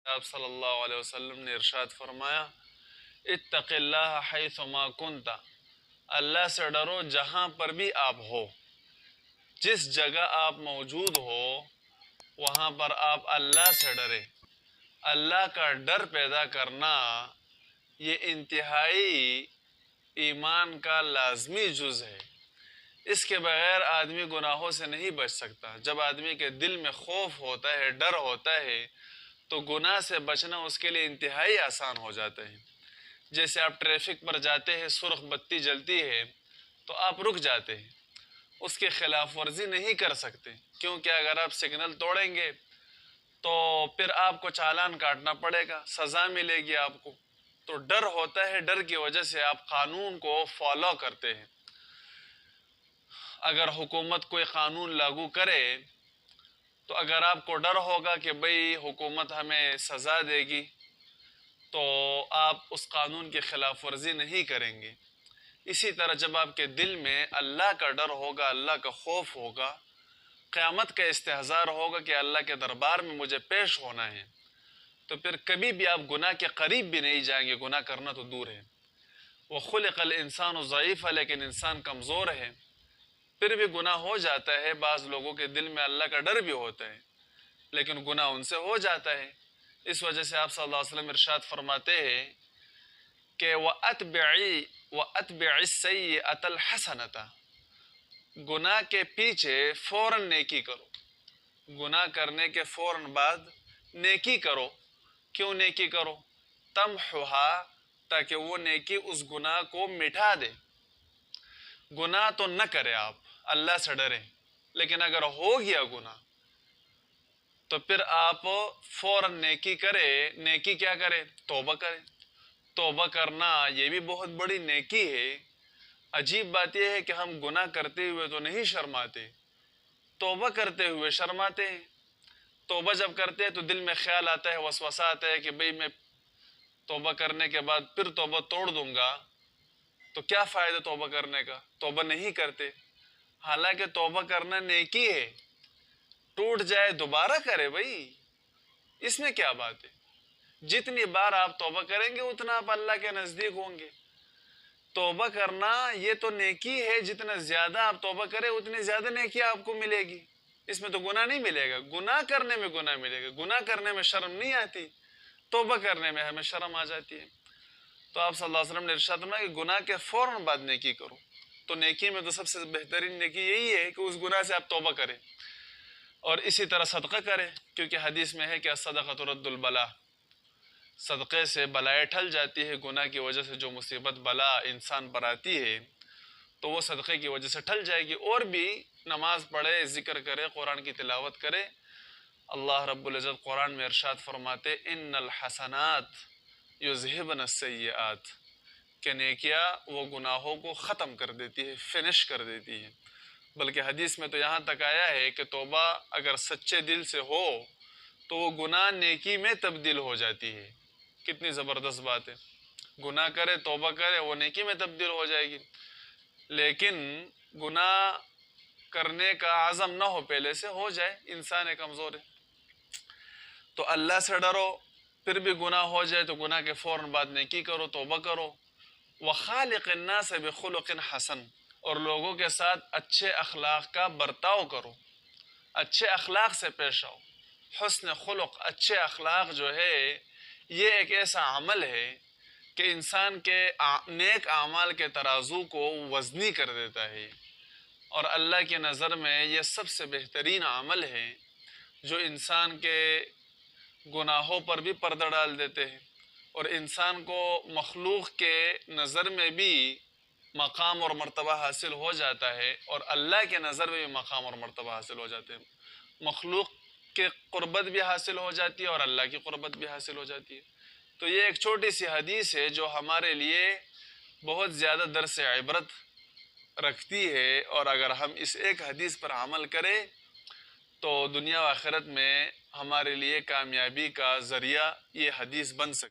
آپ صلی اللہ علیہ وسلم نے ارشاد فرمایا، اتق اللہ حیث ما کنت، اللہ سے ڈرو جہاں پر بھی آپ ہو، جس جگہ آپ موجود ہو وہاں پر آپ اللہ سے ڈرے۔ اللہ کا ڈر پیدا کرنا یہ انتہائی ایمان کا لازمی جز ہے۔ اس کے بغیر آدمی گناہوں سے نہیں بچ سکتا۔ جب آدمی کے دل میں خوف ہوتا ہے، ڈر ہوتا ہے، تو گناہ سے بچنا اس کے لیے انتہائی آسان ہو جاتا ہے۔ جیسے آپ ٹریفک پر جاتے ہیں، سرخ بتی جلتی ہے تو آپ رک جاتے ہیں، اس کی خلاف ورزی نہیں کر سکتے، کیونکہ اگر آپ سگنل توڑیں گے تو پھر آپ کو چالان کاٹنا پڑے گا، سزا ملے گی آپ کو۔ تو ڈر ہوتا ہے، ڈر کی وجہ سے آپ قانون کو فالو کرتے ہیں۔ اگر حکومت کوئی قانون لاگو کرے تو اگر آپ کو ڈر ہوگا کہ بھئی حکومت ہمیں سزا دے گی تو آپ اس قانون کی خلاف ورزی نہیں کریں گے۔ اسی طرح جب آپ کے دل میں اللہ کا ڈر ہوگا، اللہ کا خوف ہوگا، قیامت کا استحضار ہوگا کہ اللہ کے دربار میں مجھے پیش ہونا ہے، تو پھر کبھی بھی آپ گناہ کے قریب بھی نہیں جائیں گے۔ گناہ کرنا تو دور ہے۔ وَخُلِقَ الْإِنسَانُ ضَعِيفًا، لیکن انسان کمزور ہے، پھر بھی گناہ ہو جاتا ہے۔ بعض لوگوں کے دل میں اللہ کا ڈر بھی ہوتا ہے لیکن گناہ ان سے ہو جاتا ہے۔ اس وجہ سے آپ صلی اللہ علیہ وسلم ارشاد فرماتے ہیں کہ وَأَتْبِعِ السَّيِّئَةَ الْحَسَنَةَ، گناہ کے پیچھے فوراً نیکی کرو، گناہ کرنے کے فوراً بعد نیکی کرو۔ کیوں نیکی کرو؟ تمحوہا، تاکہ وہ نیکی اس گناہ کو مٹا دے۔ گناہ تو نہ کرے، آپ اللہ سے ڈریں، لیکن اگر ہو گیا گناہ تو پھر آپ فوراً نیکی کرے۔ نیکی کیا کرے؟ توبہ کرے۔ توبہ کرنا یہ بھی بہت بڑی نیکی ہے۔ عجیب بات یہ ہے کہ ہم گناہ کرتے ہوئے تو نہیں شرماتے، توبہ کرتے ہوئے شرماتے ہیں۔ توبہ جب کرتے ہیں تو دل میں خیال آتا ہے، وسوسہ آتا ہے کہ بھئی میں توبہ کرنے کے بعد پھر توبہ توڑ دوں گا تو کیا فائدہ توبہ کرنے کا؟ توبہ نہیں کرتے، حالانکہ توبہ کرنا نیکی ہے۔ ٹوٹ جائے دوبارہ کرے بھئی، اس میں کیا بات ہے؟ جتنی بار آپ توبہ کریں گے اتنا آپ اللہ کے نزدیک ہوں گے۔ توبہ کرنا یہ تو نیکی ہے، جتنا زیادہ آپ توبہ کریں اتنی زیادہ نیکی آپ کو ملے گی۔ اس میں تو گناہ نہیں ملے گا، گناہ کرنے میں گناہ ملے گا۔ گناہ کرنے میں شرم نہیں آتی، توبہ کرنے میں ہمیں شرم آ جاتی ہے۔ تو آپ صلی اللہ علیہ وسلم نے ارشاد فرمایا کہ گناہ کے فوراً بعد نیکی کرو۔ تو نیکی میں تو سب سے بہترین نیکی یہی ہے کہ اس گناہ سے آپ توبہ کریں، اور اسی طرح صدقہ کریں، کیونکہ حدیث میں ہے کہ الصدقۃ ترد البلاء، صدقے سے بلائیں ٹھل جاتی ہے۔ گناہ کی وجہ سے جو مصیبت بلا انسان پر آتی ہے تو وہ صدقے کی وجہ سے ٹھل جائے گی۔ اور بھی نماز پڑھے، ذکر کرے، قرآن کی تلاوت کرے۔ اللہ رب العزت قرآن میں ارشاد فرماتے ان الحسنات یذہبن السیئات، کہ نیکیاں وہ گناہوں کو ختم کر دیتی ہے، فنش کر دیتی ہے۔ بلکہ حدیث میں تو یہاں تک آیا ہے کہ توبہ اگر سچے دل سے ہو تو وہ گناہ نیکی میں تبدیل ہو جاتی ہے۔ کتنی زبردست بات ہے! گناہ کرے، توبہ کرے، وہ نیکی میں تبدیل ہو جائے گی۔ لیکن گناہ کرنے کا عزم نہ ہو، پہلے سے ہو جائے، انسان ہے، کمزور ہے، تو اللہ سے ڈرو۔ پھر بھی گناہ ہو جائے تو گناہ کے فوراً بعد نیکی کرو، توبہ کرو۔ وَخَالِقِ النَّاسَ بِخُلُقٍ حَسَن، اور لوگوں کے ساتھ اچھے اخلاق کا برتاؤ کرو، اچھے اخلاق سے پیش آؤ۔ حسن خلق، اچھے اخلاق جو ہے یہ ایک ایسا عمل ہے کہ انسان کے نیک اعمال کے ترازو کو وزنی کر دیتا ہے، اور اللہ کی نظر میں یہ سب سے بہترین عمل ہے جو انسان کے گناہوں پر بھی پردہ ڈال دیتے ہیں، اور انسان کو مخلوق کے نظر میں بھی مقام اور مرتبہ حاصل ہو جاتا ہے، اور اللہ کے نظر میں بھی مقام اور مرتبہ حاصل ہو جاتے ہیں۔ مخلوق کے قربت بھی حاصل ہو جاتی ہے اور اللہ کی قربت بھی حاصل ہو جاتی ہے۔ تو یہ ایک چھوٹی سی حدیث ہے جو ہمارے لیے بہت زیادہ درس عبرت رکھتی ہے، اور اگر ہم اس ایک حدیث پر عمل کریں تو دنیا و آخرت میں ہمارے لیے کامیابی کا ذریعہ یہ حدیث بن سکتی ہے۔